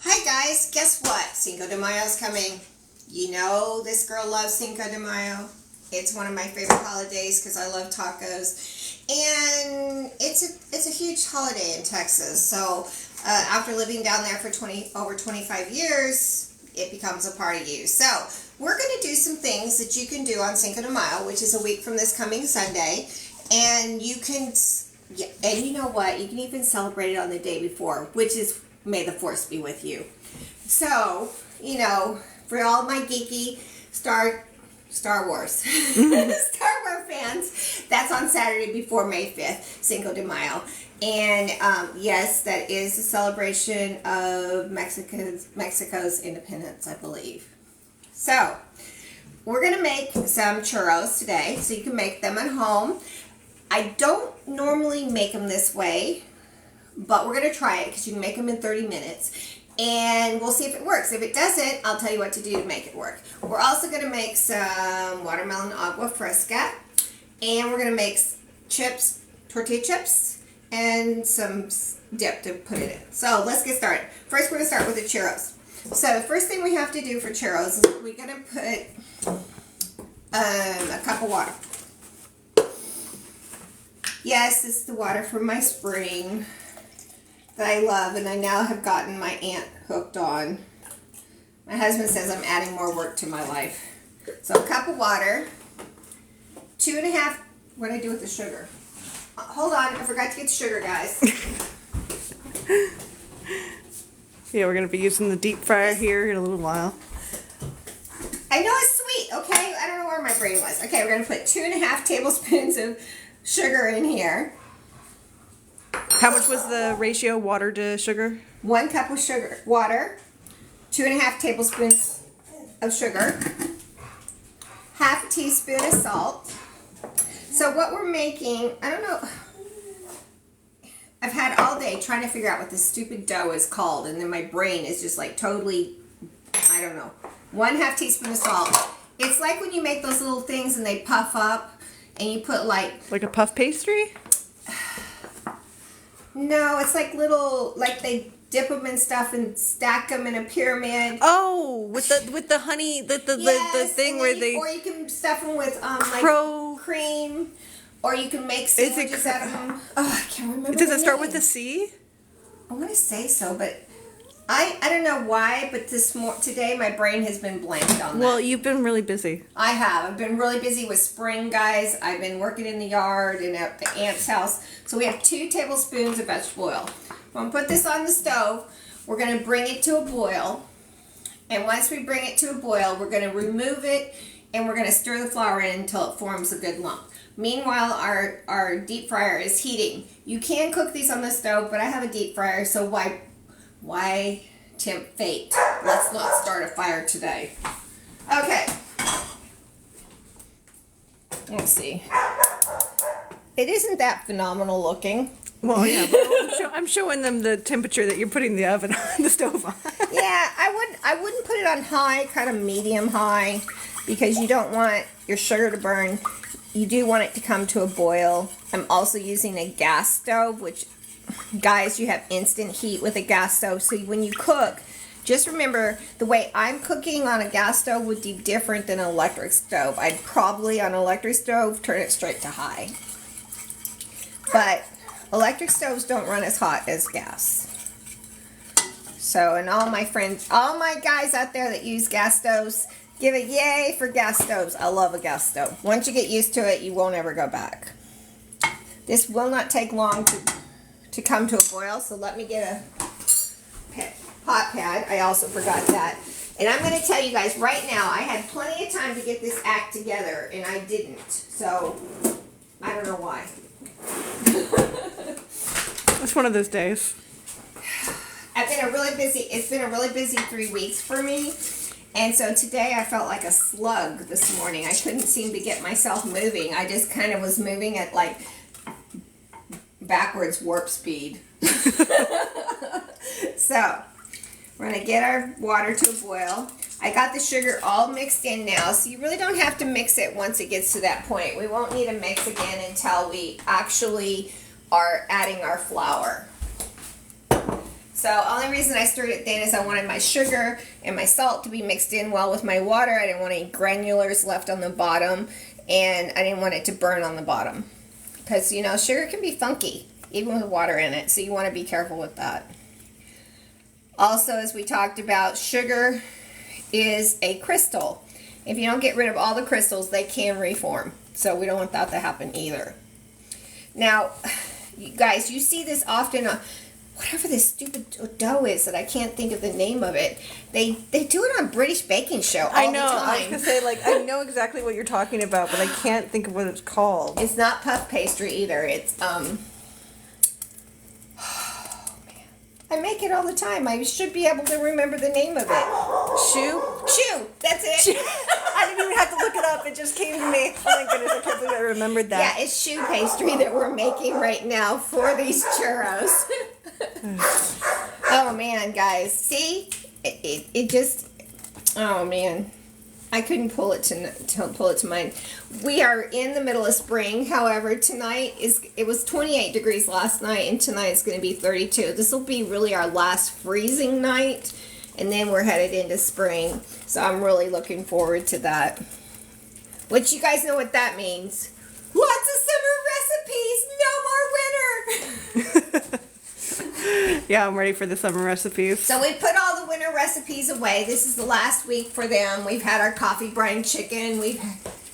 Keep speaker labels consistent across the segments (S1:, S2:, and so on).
S1: Hi guys, guess what? Cinco de Mayo's coming. You know this girl loves Cinco de Mayo. It's one of my favorite holidays because I love tacos. And it's a huge holiday in Texas. So after living down there for over 25 years, it becomes a part of you. So we're going to do some things that you can do on Cinco de Mayo, which is a week from this coming Sunday. And you can, and you know what? You can even celebrate it on the day before, which is May the Force be with you. So, you know, for all my geeky Star Wars Star Wars fans, that's on Saturday before May 5th, Cinco de Mayo. And yes, that is a celebration of Mexico's independence, I believe. So, we're going to make some churros today, so you can make them at home. I don't normally make them this way, but we're going to try it because you can make them in 30 minutes. And we'll see if it works. If it doesn't, I'll tell you what to do to make it work. We're also going to make some Watermelon Auga Fresca. And we're going to make chips, tortilla chips, and some dip to put it in. So let's get started. First, we're going to start with the churros. So the first thing we have to do for churros is we're going to put a cup of water. Yes, this is the water from my spring that I love, and I now have gotten my aunt hooked on. My husband says I'm adding more work to my life. So a cup of water, 2.5, what did I do with the sugar? Hold on, I forgot to get the sugar, guys.
S2: Yeah, we're going to be using the deep fryer here in a little while.
S1: I know it's sweet, okay? I don't know where my brain was. Okay, we're going to put 2.5 tablespoons of sugar in here.
S2: How much was the ratio, water to sugar?
S1: 1 cup of sugar, water, 2.5 tablespoons of sugar, half a teaspoon of salt. So what we're making, I don't know, I've had all day trying to figure out what this stupid dough is called, and then my brain is just like totally, I don't know. 1/2 teaspoon of salt. It's like when you make those little things and they puff up, and you put like
S2: a puff pastry?
S1: No, it's like little, like they dip them in stuff and stack them in a pyramid.
S2: Oh, with the honey, the thing where they...
S1: Or you can stuff them with like cream, or you can make sandwiches out of them. Oh, I can't remember.
S2: Does it start with a C?
S1: I want to say so, but I don't know why, but today my brain has been blanked on that.
S2: Well, you've been really busy.
S1: I have. I've been really busy with spring, guys. I've been working in the yard and at the aunt's house. So we have 2 tablespoons of vegetable oil. We're going to put this on the stove. We're going to bring it to a boil. And once we bring it to a boil, we're going to remove it and we're going to stir the flour in until it forms a good lump. Meanwhile, our deep fryer is heating. You can cook these on the stove, but I have a deep fryer, so why tempt fate? Let's not start a fire today. Okay. Let's see. It isn't that phenomenal looking.
S2: Well, yeah, but I'm showing them the temperature that you're putting the oven on, the stove on.
S1: Yeah, I wouldn't put it on high, kind of medium high, because you don't want your sugar to burn. You do want it to come to a boil. I'm also using a gas stove, which, guys, you have instant heat with a gas stove. So when you cook, just remember the way I'm cooking on a gas stove would be different than an electric stove. I'd probably, on an electric stove, turn it straight to high. But electric stoves don't run as hot as gas. So, and all my friends, all my guys out there that use gas stoves, give it yay for gas stoves. I love a gas stove. Once you get used to it, you won't ever go back. This will not take long to come to a boil, so let me get a pot pad. I also forgot that. And I'm going to tell you guys right now, I had plenty of time to get this act together, and I didn't. So, I don't know why.
S2: It's one of those days.
S1: It's been a really busy 3 weeks for me. And so today I felt like a slug this morning. I couldn't seem to get myself moving. I just kind of was moving at like backwards warp speed. So we're going to get our water to a boil. I got the sugar all mixed in now, so you really don't have to mix it once it gets to that point. We won't need to mix again until we actually are adding our flour. So only reason I stirred it thin is I wanted my sugar and my salt to be mixed in well with my water. I didn't want any granulars left on the bottom, and I didn't want it to burn on the bottom. Because, you know, sugar can be funky, even with water in it, so you want to be careful with that. Also, as we talked about, sugar is a crystal. If you don't get rid of all the crystals, they can reform. So we don't want that to happen either. Now, you guys, you see this often on whatever this stupid dough is that I can't think of the name of it. They do it on British Baking Show all
S2: I know.
S1: the time.
S2: I was gonna say, like, I know exactly what you're talking about, but I can't think of what it's called.
S1: It's not puff pastry either. It's I make it all the time. I should be able to remember the name of it. Choux. That's it.
S2: I didn't even have to look it up. It just came to me. Oh my goodness, I can't believe I remembered that.
S1: Yeah, it's choux pastry that we're making right now for these churros. Oh man, guys. See? It just, oh man. I couldn't pull it to mind. We are in the middle of spring. However, it was 28 degrees last night, and tonight it's going to be 32. This will be really our last freezing night, and then we're headed into spring. So I'm really looking forward to that. Which you guys know what that means. Lots of summer recipes. No more winter.
S2: Yeah, I'm ready for the summer recipes.
S1: So we put all the winter recipes away. This is the last week for them. We've had our coffee brine chicken. We've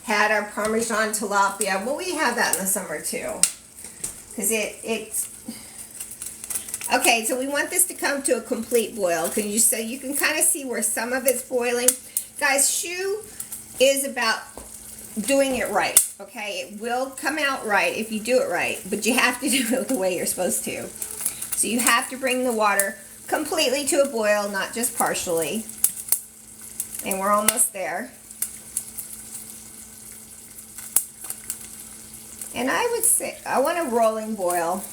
S1: had our Parmesan tilapia. Well, we have that in the summer too. Because it's... Okay, so we want this to come to a complete boil. So you can kind of see where some of it's boiling. Guys, choux is about doing it right. Okay, it will come out right if you do it right. But you have to do it the way you're supposed to. So you have to bring the water completely to a boil, not just partially. And we're almost there. And I would say, I want a rolling boil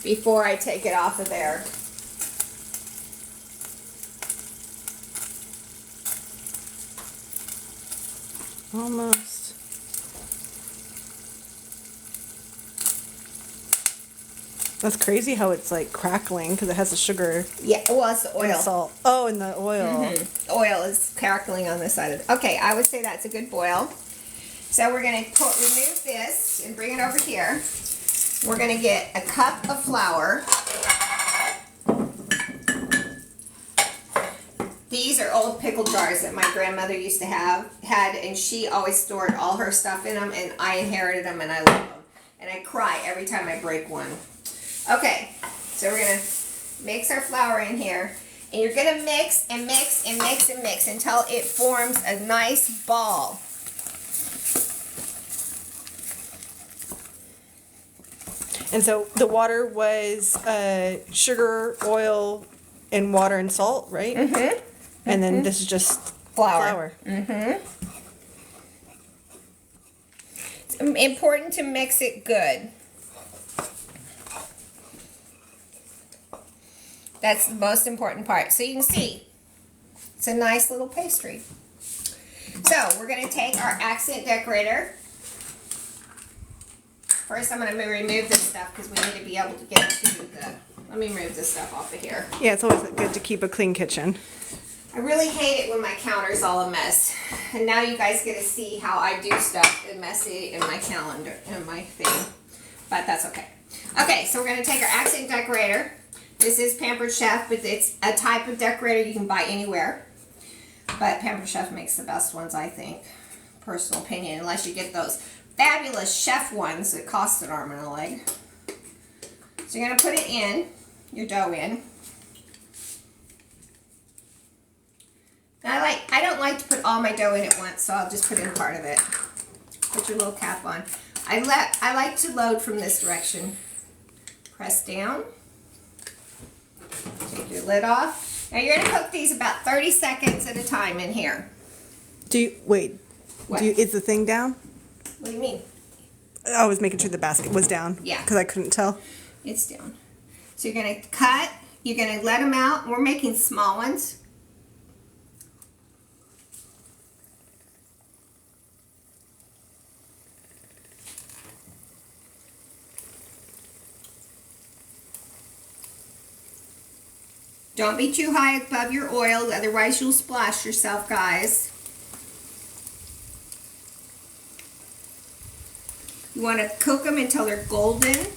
S1: before I take it off of there.
S2: Almost. That's crazy how it's like crackling because it has the sugar.
S1: Yeah, well, it's the oil.
S2: And salt. Oh, and the oil.
S1: Mm-hmm. The oil is crackling on this side of it. Okay, I would say that's a good boil. So we're going to remove this and bring it over here. We're going to get a cup of flour. These are old pickle jars that my grandmother used to had, and she always stored all her stuff in them, and I inherited them, and I love them. And I cry every time I break one. Okay, so we're going to mix our flour in here, and you're going to mix and mix and mix and mix until it forms a nice ball.
S2: And so the water was sugar, oil, and water and salt, right?
S1: Mm-hmm.
S2: And then this is just flour.
S1: Mm-hmm. It's important to mix it good. That's the most important part. So you can see, it's a nice little pastry. So we're going to take our accent decorator. First I'm going to remove this stuff because we need to be able to get to the... Let me remove this stuff off of here.
S2: Yeah, it's always good to keep a clean kitchen.
S1: I really hate it when my counter's all a mess. And now you guys get to see how I do stuff messy in my calendar, in my thing. But that's okay. Okay, so we're going to take our accent decorator. This is Pampered Chef, but it's a type of decorator you can buy anywhere. But Pampered Chef makes the best ones, I think. Personal opinion, unless you get those fabulous chef ones that cost an arm and a leg. So you're going to put it in, your dough in. Now I don't like to put all my dough in at once, so I'll just put in part of it. Put your little cap on. I like to load from this direction. Press down. Take your lid off. Now you're going to cook these about 30 seconds at a time in here.
S2: Wait.
S1: What?
S2: Is the thing down?
S1: What do you mean?
S2: I was making sure the basket was down.
S1: Yeah.
S2: Because I couldn't tell.
S1: It's down. So you're going to cut. You're going to let them out. We're making small ones. Don't be too high above your oil, otherwise you'll splash yourself, guys. You want to cook them until they're golden.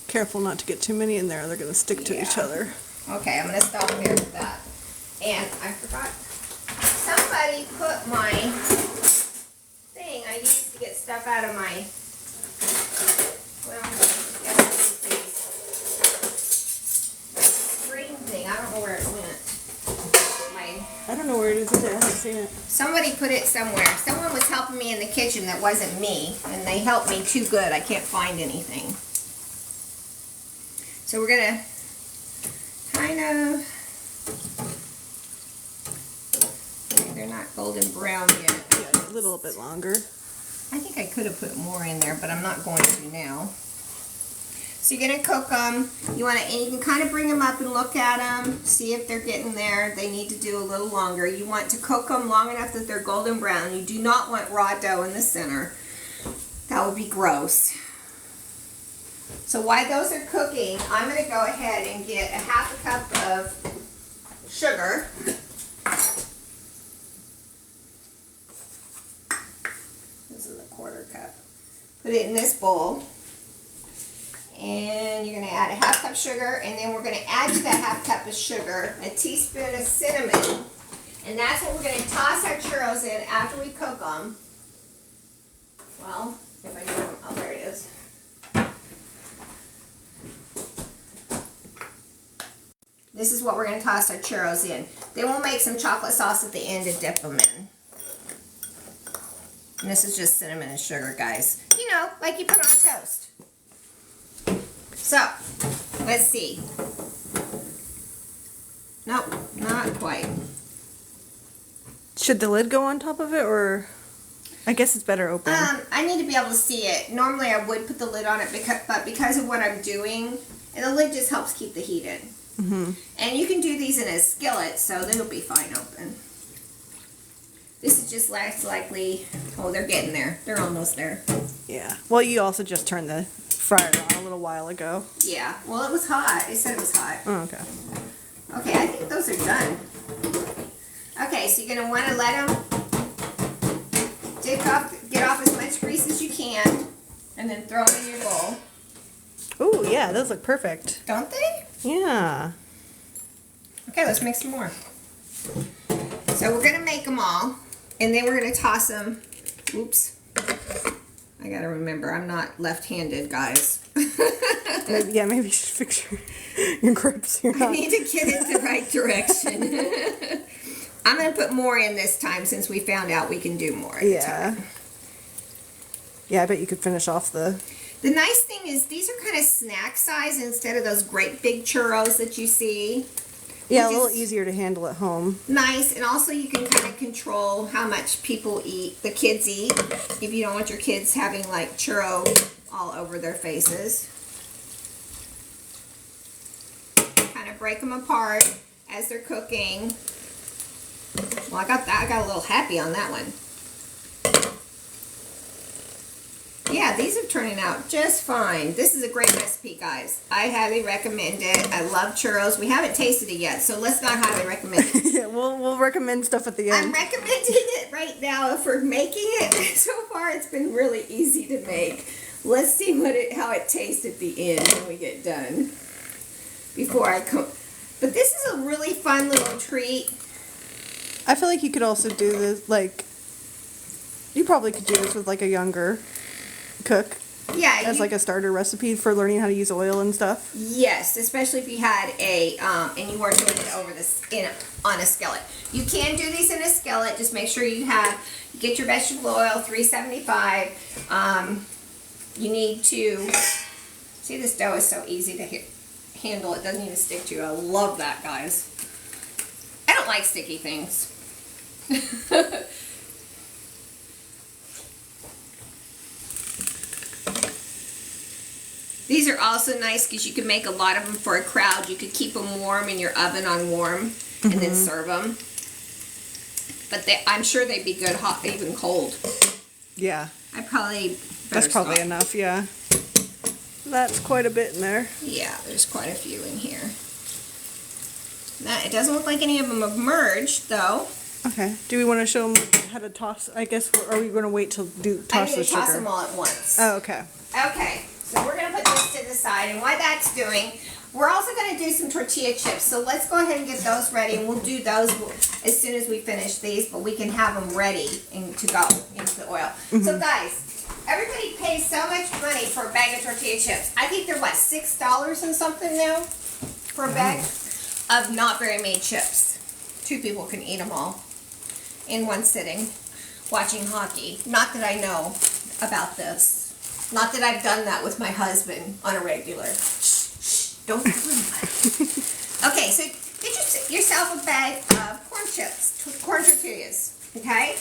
S2: Careful not to get too many in there. They're going to stick to each other.
S1: Okay, I'm going to stop there with that. And I forgot. Somebody put my thing I used to get stuff out of my, well, screen thing. I don't know where it went.
S2: I don't know where it is either. I haven't seen it.
S1: Somebody put it somewhere. Someone was helping me in the kitchen that wasn't me, and they helped me too good. I can't find anything. So we're going to kind of, they're not golden brown yet.
S2: Yeah, a little bit longer.
S1: I think I could have put more in there, but I'm not going to now. So you're going to cook them. You want to, and you can kind of bring them up and look at them, see if they're getting there. They need to do a little longer. You want to cook them long enough that they're golden brown. You do not want raw dough in the center. That would be gross. So while those are cooking, I'm going to go ahead and get a half a cup of sugar. This is a quarter cup. Put it in this bowl. And you're going to add a half cup sugar, and then we're going to add to that half cup of sugar a teaspoon of cinnamon. And that's what we're going to toss our churros in after we cook them. Well, if I do them, oh, there it is. This is what we're going to toss our churros in. Then we'll make some chocolate sauce at the end to dip them in. And this is just cinnamon and sugar, guys. You know, like you put on toast. So, let's see. Nope, not quite.
S2: Should the lid go on top of it, or I guess it's better open?
S1: I need to be able to see it. Normally I would put the lid on it, but because of what I'm doing, and the lid just helps keep the heat in.
S2: Mm-hmm.
S1: And you can do these in a skillet, so it'll be fine open. This is just less likely. Oh, they're getting there. They're almost there.
S2: Yeah. Well, you also just turned the fryer on a little while ago.
S1: Yeah. Well, it was hot. It said it was hot.
S2: Oh, okay.
S1: Okay, I think those are done. Okay, so you're going to want to let them get off as much grease as you can, and then throw them in your bowl.
S2: Ooh, yeah, those look perfect.
S1: Don't they?
S2: Yeah.
S1: Okay, let's make some more. So we're going to make them all, and then we're going to toss them. Oops. I got to remember, I'm not left-handed, guys.
S2: Maybe you should fix your grips. I
S1: need to get it the right direction. I'm going to put more in this time since we found out we can do more.
S2: Yeah. Yeah, I bet you could finish off the...
S1: The nice thing is these are kind of snack size instead of those great big churros that you see.
S2: Yeah, a little easier to handle at home.
S1: Nice, and also you can kind of control how much people eat, the kids eat, if you don't want your kids having like churro all over their faces. Kind of break them apart as they're cooking. Well, I got a little happy on that one. Yeah, these are turning out just fine. This is a great recipe, guys. I highly recommend it. I love churros. We haven't tasted it yet, so let's not highly recommend it.
S2: Yeah, we'll recommend stuff at the end.
S1: I'm recommending it right now for making it. So far, it's been really easy to make. Let's see how it tastes at the end when we get done. Before I come, but this is a really fun little treat.
S2: I feel like you could also do this, like, you probably could do this with like a younger cook.
S1: Yeah.
S2: As like a starter recipe for learning how to use oil and stuff.
S1: Yes, especially if you had and you weren't doing it over on a skillet. You can do these in a skillet. Just make sure you get your vegetable oil, 375. You need to, see, this dough is so easy to handle. It doesn't even stick to you. I love that, guys. I don't like sticky things. These are also nice because you can make a lot of them for a crowd. You could keep them warm in your oven on warm and then serve them. But I'm sure they'd be good hot, even cold.
S2: Yeah.
S1: That's
S2: probably enough, yeah. That's quite a bit in there.
S1: Yeah, there's quite a few in here. It doesn't look like any of them have merged, though.
S2: Okay. Do we want to show them how to toss? I guess, or are we going to wait till toss the sugar?
S1: Toss them all at once.
S2: Oh, okay.
S1: Okay, so we're going to put this to the side, and while that's doing, we're also going to do some tortilla chips. So let's go ahead and get those ready, and we'll do those as soon as we finish these, but we can have them ready and to go into the oil. So guys, everybody pays so much money for a bag of tortilla chips. I think they're, what, $6 and something now for a bag of not very made chips. 2 people can eat them all in one sitting watching hockey. Not that I know about this. Not that I've done that with my husband on a regular. Shh, don't tell anybody. Okay, so get yourself a bag of corn chips, corn tortillas, okay?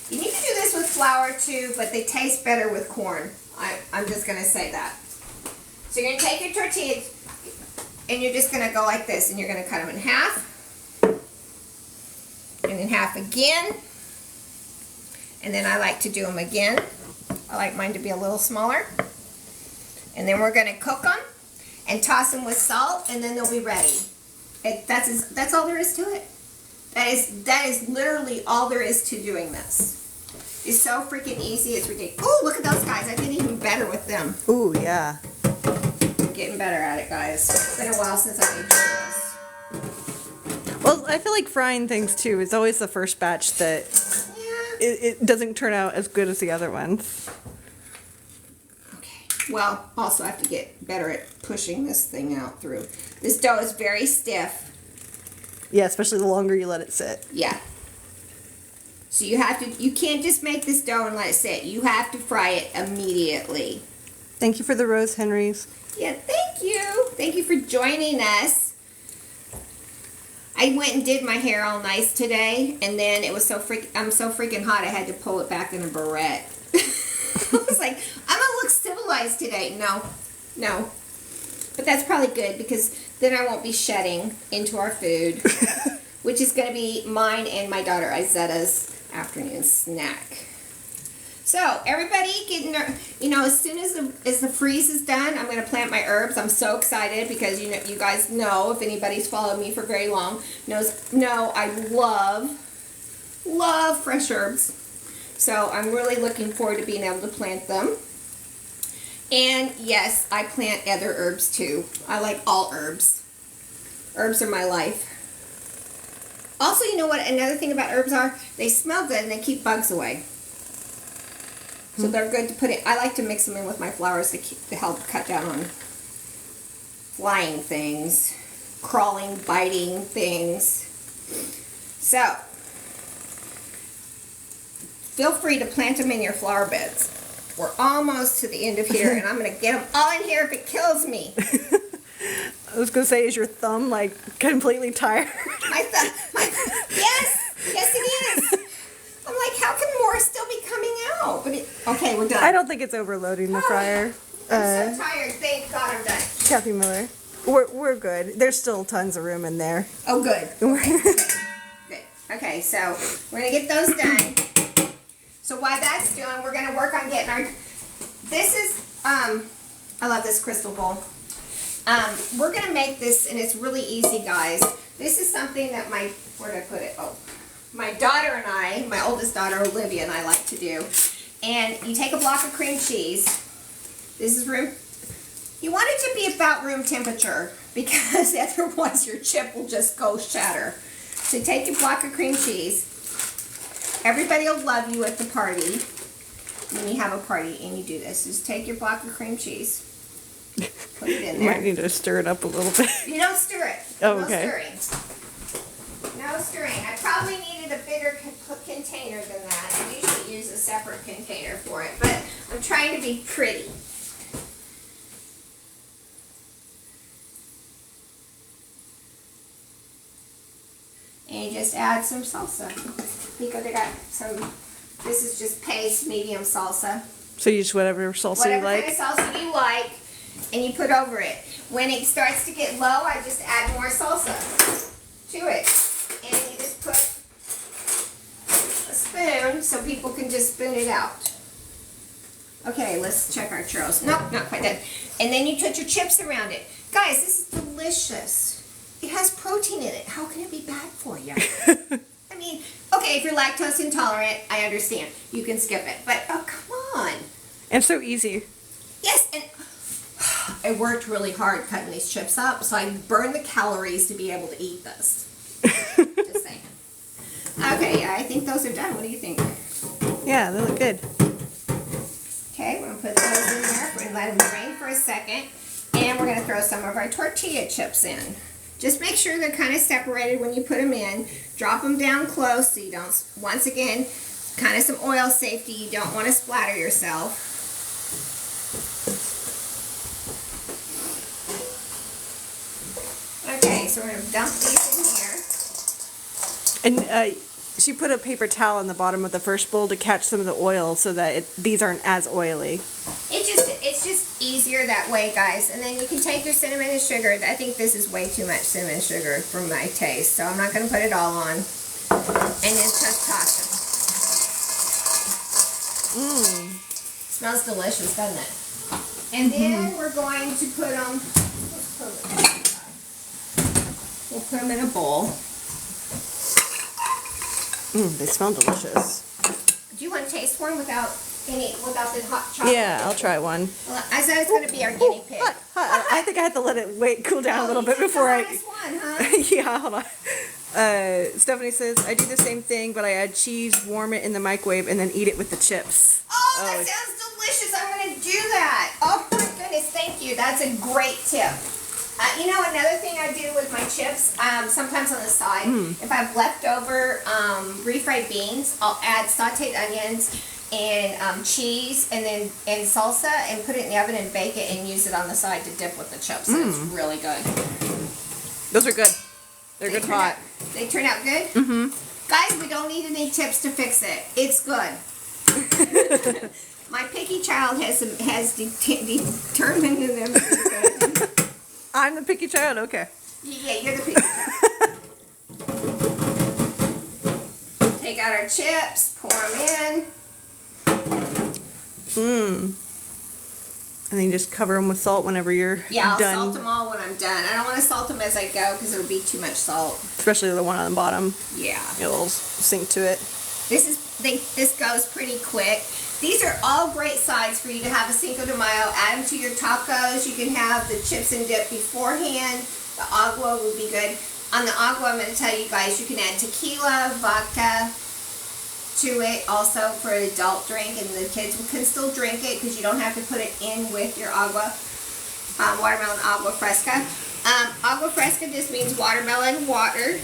S1: You need to do this with flour too, but they taste better with corn. I'm just going to say that. So you're going to take your tortillas and you're just going to go like this, and you're going to cut them in half, and in half again, and then I like to do them again. I like mine to be a little smaller. And then we're going to cook them and toss them with salt, and then they'll be ready. That's all there is to it. That is literally all there is to doing this. It's so freaking easy. It's ridiculous. Oh, look at those guys. I did even better with them.
S2: Ooh, yeah.
S1: I'm getting better at it, guys. It's been a while since I made this.
S2: Well, I feel like frying things too is always the first batch that it doesn't turn out as good as the other ones.
S1: Okay. Well, also I have to get better at pushing this thing out through. This dough is very stiff.
S2: Yeah, especially the longer you let it sit.
S1: Yeah. So you can't just make this dough and let it sit. You have to fry it immediately.
S2: Thank you for the Rose Henrys.
S1: Yeah, thank you. Thank you for joining us. I went and did my hair all nice today, and then it was I'm so freaking hot I had to pull it back in a barrette. I was like, I'm gonna look civilized today. No. But that's probably good, because then I won't be shedding into our food, which is gonna be mine and my daughter Izetta's afternoon snack. So everybody getting their, as soon as the freeze is done, I'm going to plant my herbs. I'm so excited because you guys know, if anybody's followed me for very long, know I love fresh herbs. So I'm really looking forward to being able to plant them. And yes, I plant other herbs too. I like all herbs. Herbs are my life. Also, you know what another thing about herbs are? They smell good and they keep bugs away. So they're good to put in. I like to mix them in with my flowers to help cut down on flying things, crawling, biting things. So, feel free to plant them in your flower beds. We're almost to the end of here, and I'm going to get them all in here if it kills me.
S2: I was going to say, is your thumb, completely tired?
S1: My thumb, yes it is. I'm like, how can more still be coming out? But okay, we're done.
S2: I don't think it's overloading the fryer.
S1: I'm so tired. Thank God I'm done.
S2: Kathy Miller. We're good. There's still tons of room in there.
S1: Oh, good. Good. Okay, so we're going to get those done. So while that's doing, we're going to work on getting this is, I love this crystal bowl. We're going to make this, and it's really easy, guys. This is something that where did I put it? Oh. My daughter and I, my oldest daughter Olivia and I like to do. And you take a block of cream cheese. This is you want it to be about room temperature, because otherwise your chip will just go shatter. So take your block of cream cheese. Everybody will love you at the party when you have a party and you do this. Just take your block of cream cheese. Put it in there.
S2: You might need to stir it up a little bit.
S1: You don't stir it.
S2: Oh,
S1: no
S2: okay.
S1: Stirring. No stirring. I probably needed a bigger container than that. I usually use a separate container for it, but I'm trying to be pretty. And you just add some salsa. Because they got some, this is just paste, medium salsa.
S2: So you just whatever salsa you like?
S1: Whatever kind of salsa you like, and you put over it. When it starts to get low, I just add more salsa to it. And you just put a spoon so people can just spoon it out. Okay, let's check our churros. Nope, not quite done. And then you put your chips around it. Guys, this is delicious. It has protein in it. How can it be bad for you? I mean, okay, if you're lactose intolerant, I understand. You can skip it. But, oh, come on.
S2: And so easy.
S1: Yes, and I worked really hard cutting these chips up, so I burned the calories to be able to eat this. Just saying. Okay, yeah, I think those are done. What do you think?
S2: Yeah, they look good.
S1: Okay, we're going to put those in there. We're going to let them drain for a second. And we're going to throw some of our tortilla chips in. Just make sure they're kind of separated when you put them in. Drop them down close so you don't, once again, kind of some oil safety. You don't want to splatter yourself. Okay, so we're going to dump these in here.
S2: And she put a paper towel in the bottom of the first bowl to catch some of the oil so that these aren't as oily.
S1: It's just easier that way, guys. And then you can take your cinnamon and sugar. I think this is way too much cinnamon and sugar for my taste, so I'm not going to put it all on. And then just toss them. Smells delicious, doesn't it? And then we're going to put them. We'll put them in a bowl.
S2: They smell delicious.
S1: Do you want to taste one without the hot chocolate?
S2: Yeah, I'll try one.
S1: Well, I said it's going to be our guinea pig.
S2: Hot. I think I have to let it cool down a little bit before I.
S1: One, huh?
S2: Yeah, hold on. Stephanie says I do the same thing, but I add cheese, warm it in the microwave, and then eat it with the chips.
S1: Oh, that sounds delicious! I'm going to do that. Oh my goodness, thank you. That's a great tip. You know, another thing I do with my chips, sometimes on the side, if I have leftover refried beans, I'll add sauteed onions and cheese and salsa and put it in the oven and bake it and use it on the side to dip with the chips. And it's really good.
S2: Those are good. They're good hot.
S1: They turn out good? Mm-hmm. Guys, we don't need any tips to fix it. It's good. My picky child has determined in them.
S2: I'm the picky child, okay.
S1: Yeah, you're the picky child. Take out our chips, pour them in.
S2: And then you just cover them with salt whenever you're done.
S1: Yeah, I'll salt them all when I'm done. I don't want to salt them as I go because it'll be too much salt.
S2: Especially the one on the bottom.
S1: Yeah.
S2: It'll sink to it.
S1: This goes pretty quick. These are all great sides for you to have a Cinco de Mayo. Add them to your tacos. You can have the chips and dip beforehand. The agua will be good. On the agua, I'm going to tell you guys, you can add tequila, vodka to it also for an adult drink, and the kids can still drink it because you don't have to put it in with your agua. Watermelon Auga Fresca. Agua Fresca just means watermelon water.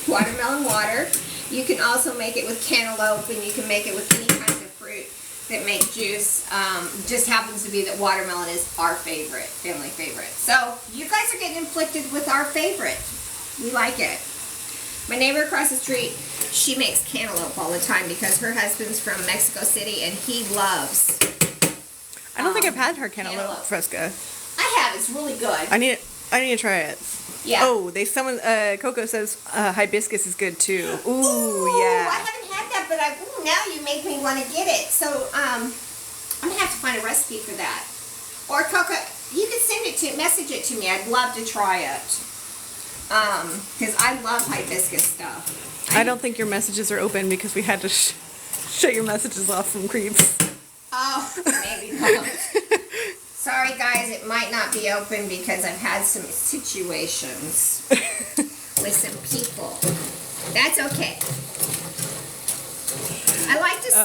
S1: Watermelon water. You can also make it with cantaloupe, and you can make it with any kind of fruit that make juice. Just happens to be that watermelon is our favorite, family favorite. So you guys are getting inflicted with our favorite. We like it. My neighbor across the street, she makes cantaloupe all the time because her husband's from Mexico City and he loves.
S2: I don't think I've had her cantaloupe fresca.
S1: I have. It's really good.
S2: I need to try it.
S1: Yeah.
S2: Oh, Coco says hibiscus is good too. Ooh, yeah.
S1: I haven't had that, but now you make me want to get it. So I'm gonna have to find a recipe for that. Or Coco, you can message it to me. I'd love to try it. Because I love hibiscus stuff.
S2: I don't think your messages are open because we had to shut your messages off from creeps.
S1: Oh, maybe not. Sorry guys, it might not be open because I've had some situations with some people. That's okay. I like this.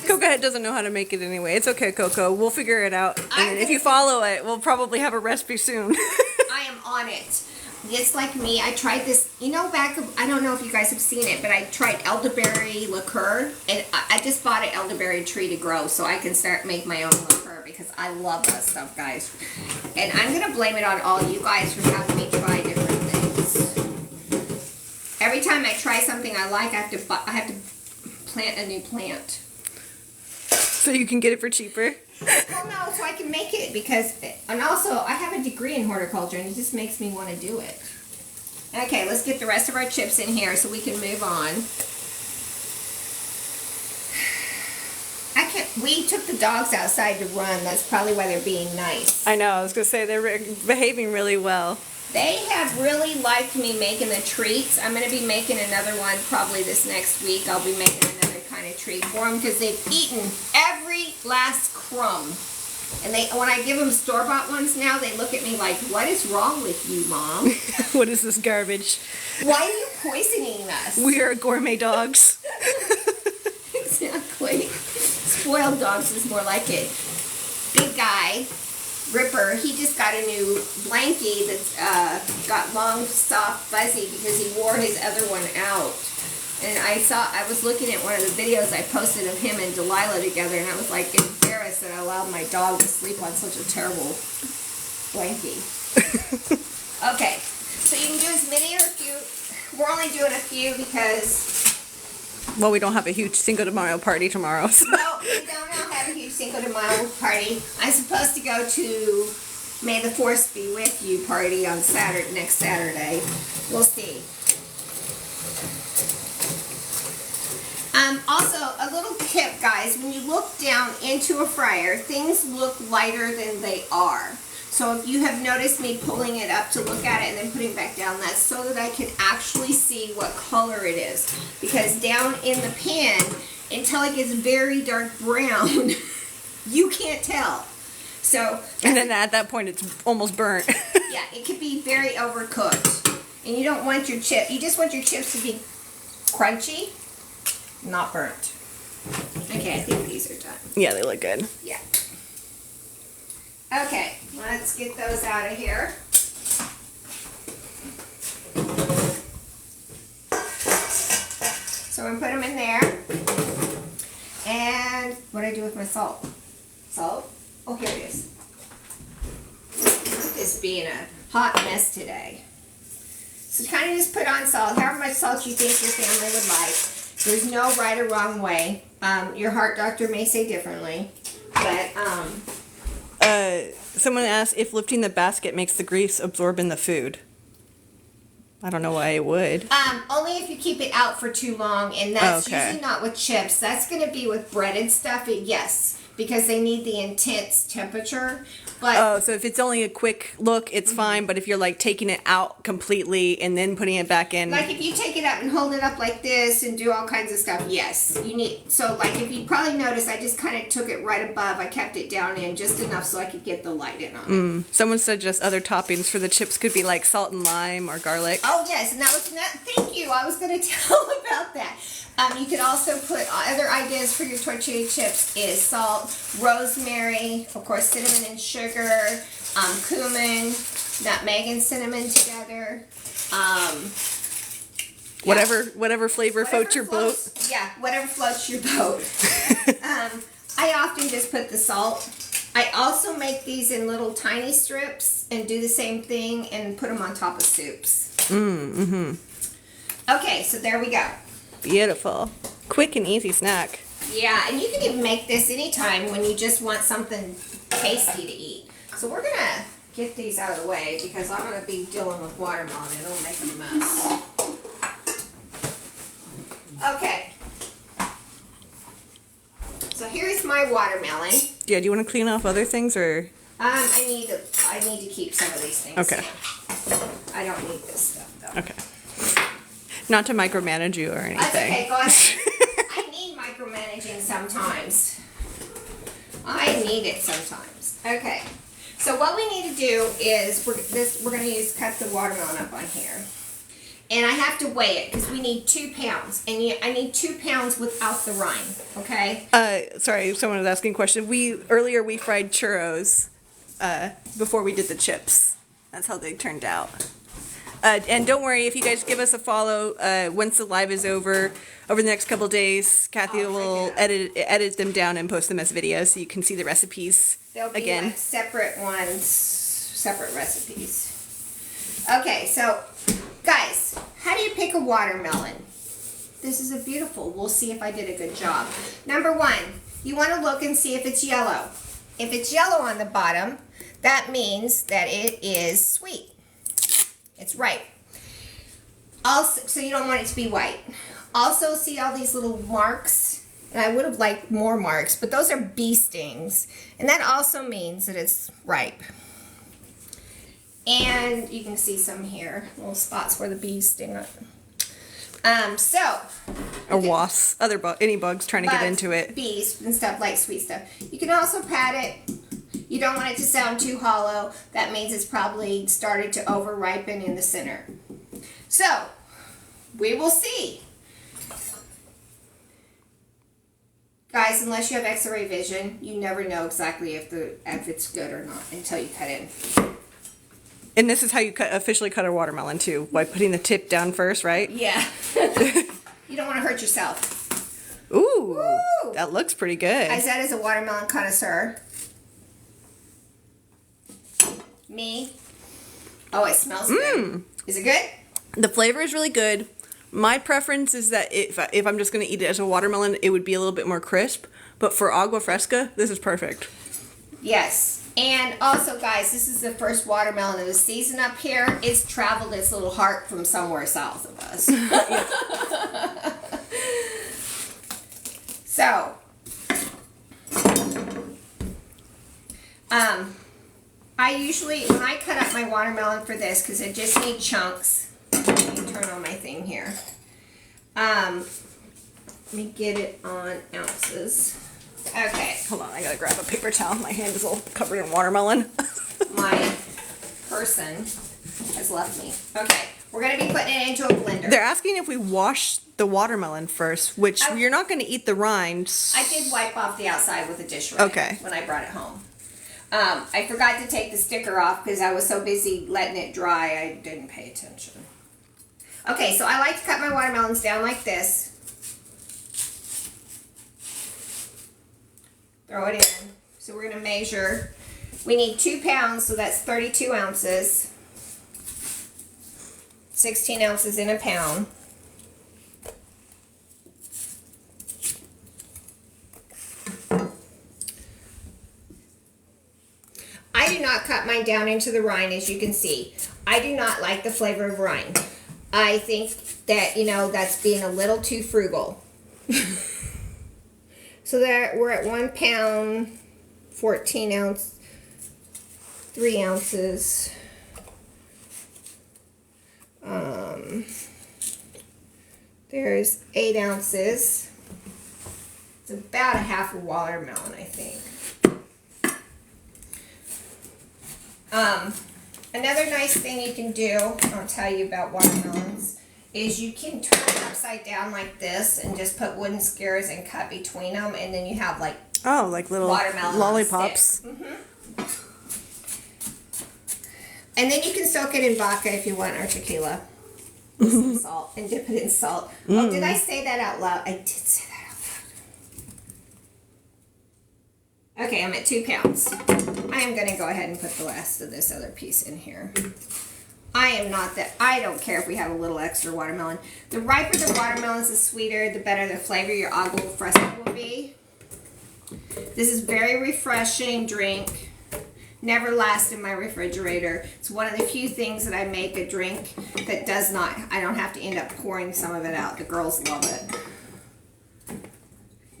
S2: Coco doesn't know how to make it anyway. It's okay, Coco. We'll figure it out. And if you follow it, we'll probably have a recipe soon.
S1: I am on it. It's like me. I tried this, I don't know if you guys have seen it, but I tried elderberry liqueur, and I just bought an elderberry tree to grow so I can make my own liqueur because I love that stuff, guys. And I'm going to blame it on all you guys for having me try different things. Every time I try something I like, I have to plant a new plant.
S2: So you can get it for cheaper?
S1: Well, no, so I can make it and also I have a degree in horticulture and it just makes me want to do it. Okay, let's get the rest of our chips in here so we can move on. We took the dogs outside to run. That's probably why they're being nice.
S2: I know, I was going to say they're behaving really well.
S1: They have really liked me making the treats. I'm going to be making another one probably this next week. I'll be making another kind of treat for them because they've eaten every last crumb. And when I give them store-bought ones now, they look at me like, what is wrong with you, Mom?
S2: What is this garbage?
S1: Why are you poisoning us?
S2: We are gourmet dogs.
S1: Exactly. Spoiled dogs is more like it. Big guy, Ripper, he just got a new blankie that's got long, soft, fuzzy because he wore his other one out. And I was looking at one of the videos I posted of him and Delilah together, and I was like embarrassed that I allowed my dog to sleep on such a terrible blankie. Okay, so you can do as many or a few. We're only doing a few because...
S2: Well, we don't have a huge Cinco de Mayo party tomorrow. So.
S1: No, we don't have a huge Cinco de Mayo party. I'm supposed to go to May the 4th be with you party on next Saturday. We'll see. Also, a little tip, guys. When you look down into a fryer, things look lighter than they are. So if you have noticed me pulling it up to look at it and then putting it back down, that's so that I can actually see what color it is. Because down in the pan, until it gets very dark brown, you can't tell. So,
S2: and then at that point, it's almost burnt.
S1: Yeah, it could be very overcooked. And you don't want your chip. You just want your chips to be crunchy, not burnt. Okay, I think these are done.
S2: Yeah, they look good.
S1: Yeah. Okay, let's get those out of here. So I'm gonna put them in there. And what do I do with my salt? Salt? Oh, here it is. This being a hot mess today. So kind of just put on salt, however much salt you think your family would like. There's no right or wrong way. Your heart doctor may say differently, but
S2: someone asked if lifting the basket makes the grease absorb in the food. I don't know why it would.
S1: Only if you keep it out for too long, and that's usually not with chips. That's going to be with breaded stuff, yes, because they need the intense temperature. But
S2: so if it's only a quick look, it's fine. But if you're like taking it out completely and then putting it back in,
S1: like if you take it out and hold it up like this and do all kinds of stuff, yes, you need. So like if you probably noticed, I just kind of took it right above. I kept it down in just enough so I could get the light in on it.
S2: Someone suggests other toppings for the chips could be like salt and lime or garlic.
S1: Oh yes, and that was thank you. I was going to tell about that. You could also put other ideas for your tortilla chips is salt, rosemary, of course cinnamon and sugar, cumin, nutmeg and cinnamon together.
S2: Whatever flavor floats your boat.
S1: Yeah, whatever floats your boat. I often just put the salt. I also make these in little tiny strips and do the same thing and put them on top of soups. Okay, so there we go.
S2: Beautiful. Quick and easy snack.
S1: Yeah, and you can even make this anytime when you just want something tasty to eat. So we're going to get these out of the way because I'm going to be dealing with watermelon. It'll make a mess. Okay. So here's my watermelon.
S2: Yeah, do you want to clean off other things or?
S1: I need to keep some of these things.
S2: Okay.
S1: I don't need this stuff though.
S2: Okay. Not to micromanage you or anything.
S1: That's okay, go ahead. I need micromanaging sometimes. I need it sometimes. Okay. So what we need to do is we're going to cut the watermelon up on here. And I have to weigh it because we need 2 pounds. And I need 2 pounds without the rind, okay?
S2: Sorry, someone was asking a question. Earlier we fried churros before we did the chips. That's how they turned out. And don't worry, if you guys give us a follow, once the live is over the next couple days, Kathy will edit them down and post them as videos so you can see the recipes.
S1: They'll be
S2: again.
S1: like separate ones, separate recipes. Okay, so guys, how do you pick a watermelon? This is a beautiful. We'll see if I did a good job. Number 1, you want to look and see if it's yellow. If it's yellow on the bottom, that means that it is sweet. It's ripe. Also, so you don't want it to be white. Also, see all these little marks? And I would have liked more marks, but those are bee stings. And that also means that it's ripe. And you can see some here, little spots where the bees sting it.
S2: Or wasps, any bugs trying to get into it.
S1: Bees and stuff like sweet stuff. You can also pat it. You don't want it to sound too hollow. That means it's probably started to over ripen in the center. So, we will see. Guys, unless you have X-ray vision, you never know exactly if it's good or not until you cut in.
S2: And this is how you officially cut a watermelon too, by putting the tip down first, right?
S1: Yeah. You don't want to hurt yourself.
S2: Ooh, Woo! That looks pretty good.
S1: I said as a watermelon connoisseur. Me. Oh, it smells good. Is it good?
S2: The flavor is really good. My preference is that if I'm just going to eat it as a watermelon, it would be a little bit more crisp. But for agua fresca, this is perfect.
S1: Yes. And also, guys, this is the first watermelon of the season up here. It's traveled its little heart from somewhere south of us. So, I usually, when I cut up my watermelon for this, because I just need chunks. Let me turn on my thing here. Let me get it on ounces. Okay.
S2: Hold on, I gotta grab a paper towel. My hand is all covered in watermelon.
S1: My person has left me. Okay, we're gonna be putting it into a blender.
S2: They're asking if we wash the watermelon first, which you're not gonna eat the rinds.
S1: I did wipe off the outside with a dish rag when I brought it home. I forgot to take the sticker off because I was so busy letting it dry, I didn't pay attention. Okay, so I like to cut my watermelons down like this. Throw it in. So we're going to measure. We need 2 pounds, so that's 32 ounces. 16 ounces in a pound. I do not cut mine down into the rind, as you can see. I do not like the flavor of rind. I think that, that's being a little too frugal. So that we're at 1 pound, 14 ounce, 3 ounces. There's 8 ounces. It's about a half a watermelon, I think. Another nice thing you can do, I'll tell you about watermelons, is you can turn it upside down like this and just put wooden skewers and cut between them, and then you have like
S2: little
S1: watermelon
S2: lollipops.
S1: And then you can soak it in vodka if you want, or tequila with some salt, and dip it in salt. Oh, did I say that out loud? I did say that out loud. Okay, I'm at 2 pounds. I am going to go ahead and put the last of this other piece in here. I don't care if we have a little extra watermelon. The riper the watermelons, the sweeter, the better the flavor your agua fresca will be. This is very refreshing drink. Never lasts in my refrigerator. It's one of the few things that I make a drink that I don't have to end up pouring some of it out. The girls love it.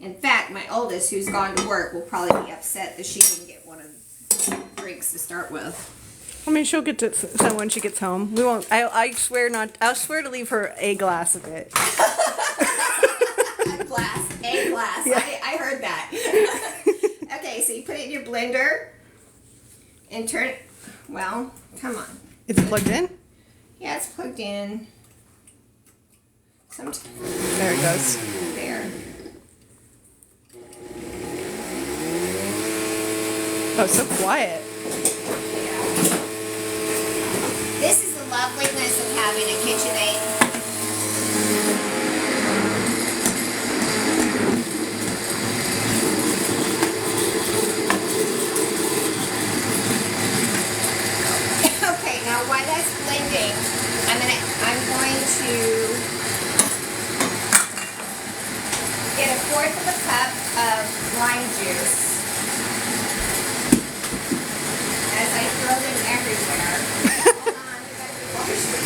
S1: In fact, my oldest, who's gone to work, will probably be upset that she didn't get one of the drinks to start with.
S2: I mean, she'll get to some when she gets home. We won't. I'll swear to leave her a glass of it.
S1: A glass. Yeah. I heard that. Okay, so you put it in your blender and turn it. Well, come on.
S2: Is it plugged in?
S1: Yeah, it's plugged in.
S2: There it goes.
S1: There.
S2: Oh, it's so quiet.
S1: This is the loveliness of having a KitchenAid. Okay, now while that's blending, I'm going to get 1/4 of a cup of lime juice. As I throw them everywhere. Hold on, I gotta wash the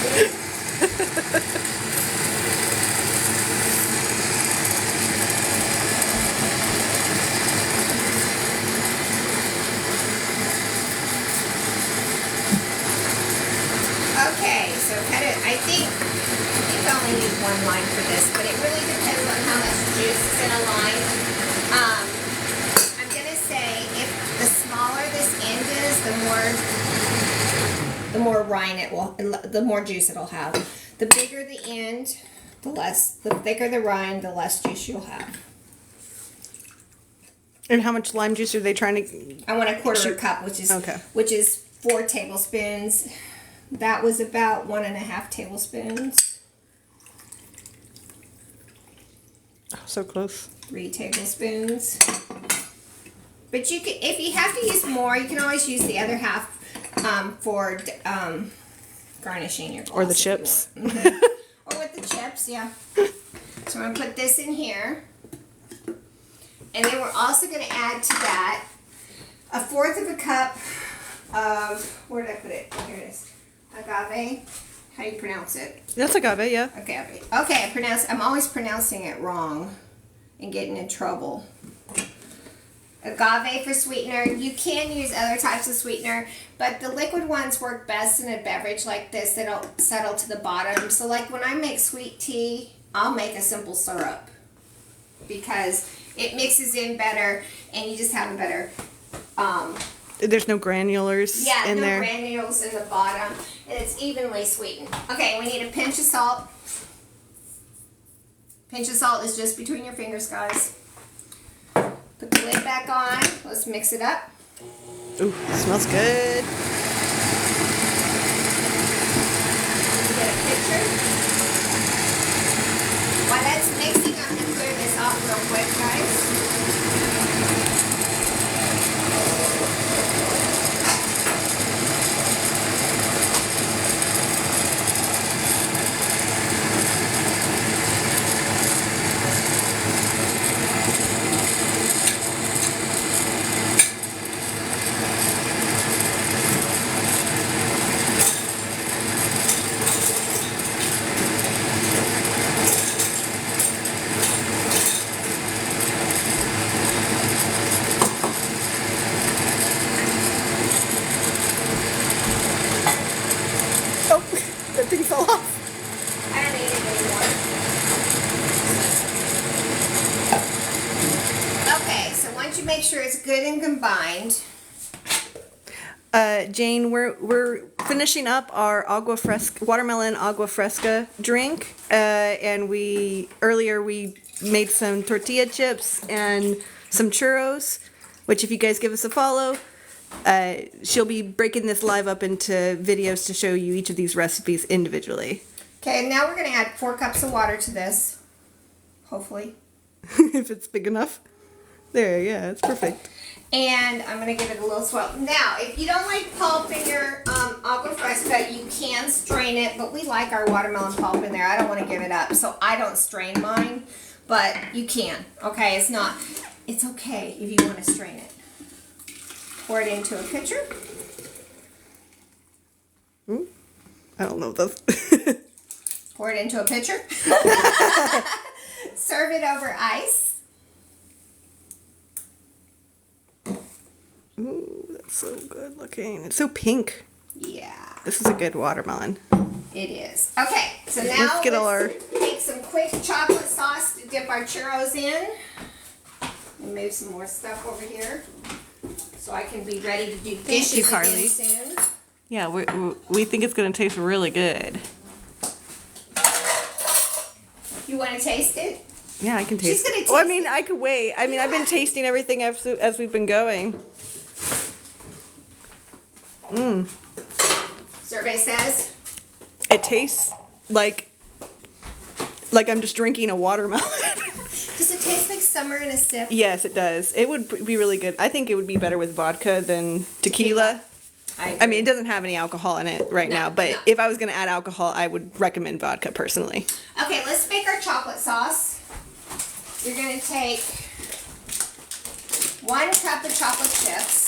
S1: only need 1 lime for this, but it really depends on how much juice is in a lime. I'm gonna say if the smaller this end is, the more rind it will, the more juice it'll have. The bigger the end, the thicker the rind, the less juice you'll have.
S2: And how much lime juice are they trying to?
S1: I want a 1/4 cup, which is 4 tablespoons. That was about 1.5 tablespoons.
S2: Oh, so close.
S1: 3 tablespoons. But you can, if you have to use more, you can always use the other half for garnishing your glass.
S2: Or the chips.
S1: Mm-hmm. Or with the chips, yeah. So I'm going to put this in here. And then we're also going to add to that 1/4 cup of, where did I put it? Here it is. Agave. How do you pronounce it?
S2: That's agave, yeah.
S1: Okay, I'm always pronouncing it wrong and getting in trouble. Agave for sweetener. You can use other types of sweetener, but the liquid ones work best in a beverage like this. They don't settle to the bottom. So like when I make sweet tea, I'll make a simple syrup because it mixes in better and you just have a better
S2: there's no granulars in there.
S1: Yeah, no granules in the bottom, and it's evenly sweetened. Okay, we need a pinch of salt. Pinch of salt is just between your fingers, guys. Put the lid back on. Let's mix it up.
S2: Ooh, smells good.
S1: Get a picture. While that's mixing, I'm going to clear this off real quick, guys.
S2: Oh, that thing fell off.
S1: I don't need it anymore. Okay, so once you make sure it's good and combined,
S2: Jane, we're finishing up our agua fresca, watermelon agua fresca drink, and earlier we made some tortilla chips and some churros, which if you guys give us a follow, she'll be breaking this live up into videos to show you each of these recipes individually.
S1: okay, and now we're going to add 4 cups of water to this, hopefully.
S2: If it's big enough. There, yeah, it's perfect.
S1: And I'm going to give it a little swirl. Now, if you don't like pulp in your agua fresca, you can strain it, but we like our watermelon pulp in there. I don't want to give it up, so I don't strain mine, but you can, okay? It's okay if you want to strain it. Pour it into a pitcher.
S2: I don't know those.
S1: Pour it into a pitcher. Serve it over ice.
S2: Ooh, that's so good looking. It's so pink.
S1: Yeah.
S2: This is a good watermelon.
S1: It is. Okay, so now
S2: Let's get all our...
S1: make some quick chocolate sauce to dip our churros in. And move some more stuff over here so I can be ready to do dishes again soon.
S2: Yeah, we think it's going to taste really good.
S1: You want to taste it?
S2: Yeah, I can taste
S1: She's gonna
S2: it. Well, I
S1: taste
S2: mean,
S1: it.
S2: I could wait. I mean, I've been tasting everything as we've been going.
S1: Survey says
S2: It tastes like I'm just drinking a watermelon.
S1: does it taste like summer in a sip?
S2: Yes, it does. It would be really good. I think it would be better with vodka than tequila. I mean, it doesn't have any alcohol in it right now, but if I was going to add alcohol, I would recommend vodka personally.
S1: Okay, let's make our chocolate sauce. You're going to take 1 cup of chocolate chips.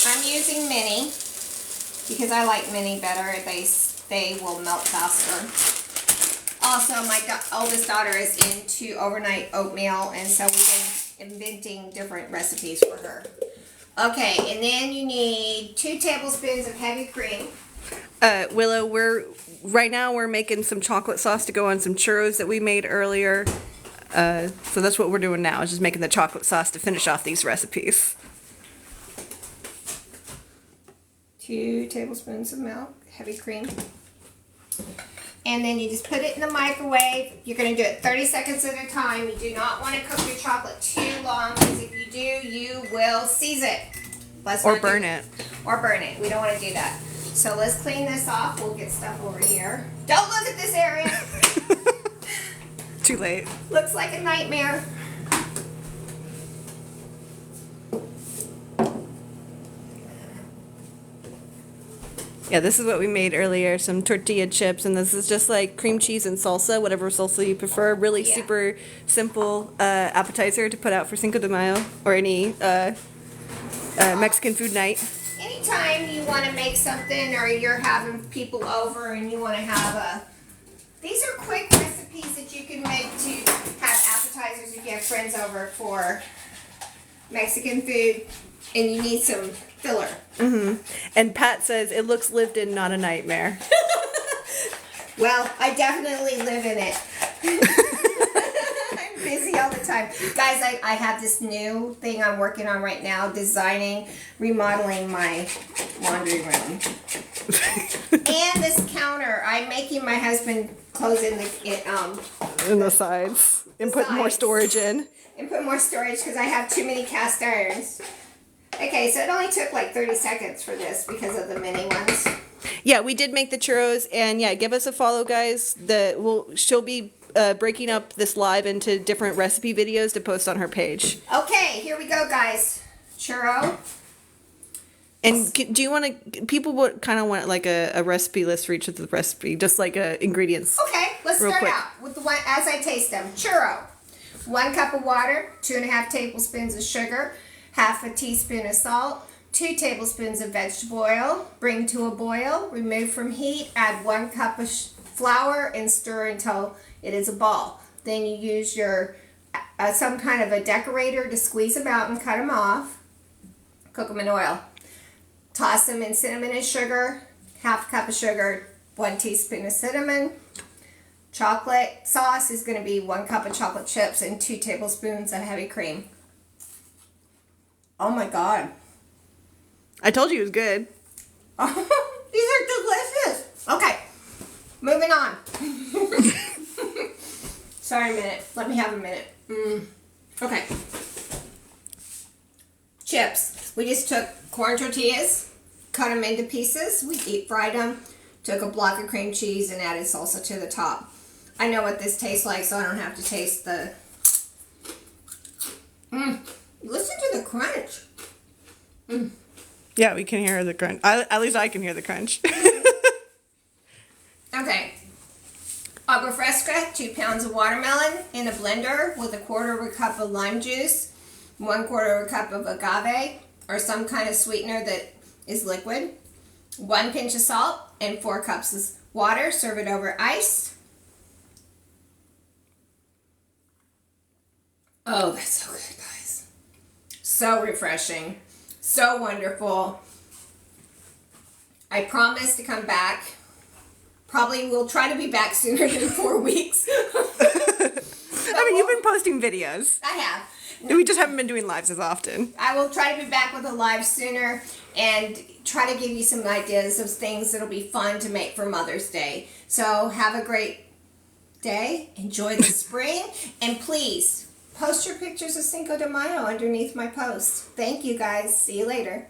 S1: I'm using mini because I like mini better. They will melt faster. Also, my oldest daughter is into overnight oatmeal, and so we've been inventing different recipes for her. Okay, and then you need 2 tablespoons of heavy cream.
S2: Willow, right now we're making some chocolate sauce to go on some churros that we made earlier. So that's what we're doing now, is just making the chocolate sauce to finish off these recipes.
S1: 2 tablespoons of milk, heavy cream. And then you just put it in the microwave. You're going to do it 30 seconds at a time. You do not want to cook your chocolate too long, because if you do, you will seize it.
S2: Or burn it.
S1: Or burn it. We don't want to do that. So let's clean this off. We'll get stuff over here. Don't look at this area.
S2: Too late.
S1: Looks like a nightmare.
S2: Yeah, this is what we made earlier, some tortilla chips, and this is just like cream cheese and salsa, whatever salsa you prefer. Really super simple appetizer to put out for Cinco de Mayo or any Mexican food night.
S1: Anytime you want to make something, or you're having people over and you want to have these are quick recipes that you can make to have appetizers if you have friends over for Mexican food and you need some filler.
S2: Mm-hmm. And Pat says it looks lived in, not a nightmare.
S1: Well, I definitely live in it. I'm busy all the time. Guys, I have this new thing I'm working on right now, remodeling my laundry room. And this counter, I'm making my husband close in
S2: the sides. And put more storage in.
S1: And put more storage because I have too many cast irons. Okay, so it only took like 30 seconds for this because of the mini ones.
S2: Yeah, we did make the churros, and yeah, give us a follow, guys. She'll be breaking up this live into different recipe videos to post on her page.
S1: Okay, here we go, guys. Churro.
S2: And do you want to? People would kind of want like a recipe list for each of the recipe, just like ingredients.
S1: Okay, let's start out with the one as I taste them. Churro. 1 cup of water, 2.5 tablespoons of sugar, half a teaspoon of salt, 2 tablespoons of vegetable oil. Bring to a boil, remove from heat, add 1 cup of flour and stir until it is a ball. Then you use your some kind of a decorator to squeeze them out and cut them off. Cook them in oil. Toss them in cinnamon and sugar, half a cup of sugar, 1 teaspoon of cinnamon. Chocolate sauce is going to be 1 cup of chocolate chips and 2 tablespoons of heavy cream. Oh my God.
S2: I told you it was good.
S1: These are delicious. Okay, moving on. Sorry a minute. Let me have a minute. Okay. Chips. We just took corn tortillas, cut them into pieces. We deep fried them. Took a block of cream cheese and added salsa to the top. I know what this tastes like, so I don't have to taste the... Listen to the crunch.
S2: Yeah, we can hear the crunch. At least I can hear the crunch.
S1: Okay. Auga Fresca, 2 pounds of watermelon in a blender with 1/4 cup of lime juice, 1/4 cup of agave or some kind of sweetener that is liquid, 1 pinch of salt, and 4 cups of water. Serve it over ice. Oh, that's so good, guys. So refreshing. So wonderful. I promise to come back. Probably we'll try to be back sooner than 4 weeks.
S2: I mean, you've been posting videos.
S1: I have.
S2: We just haven't been doing lives as often.
S1: I will try to be back with a live sooner and try to give you some ideas of things that'll be fun to make for Mother's Day. So have a great day. Enjoy the spring. And please, post your pictures of Cinco de Mayo underneath my post. Thank you, guys. See you later.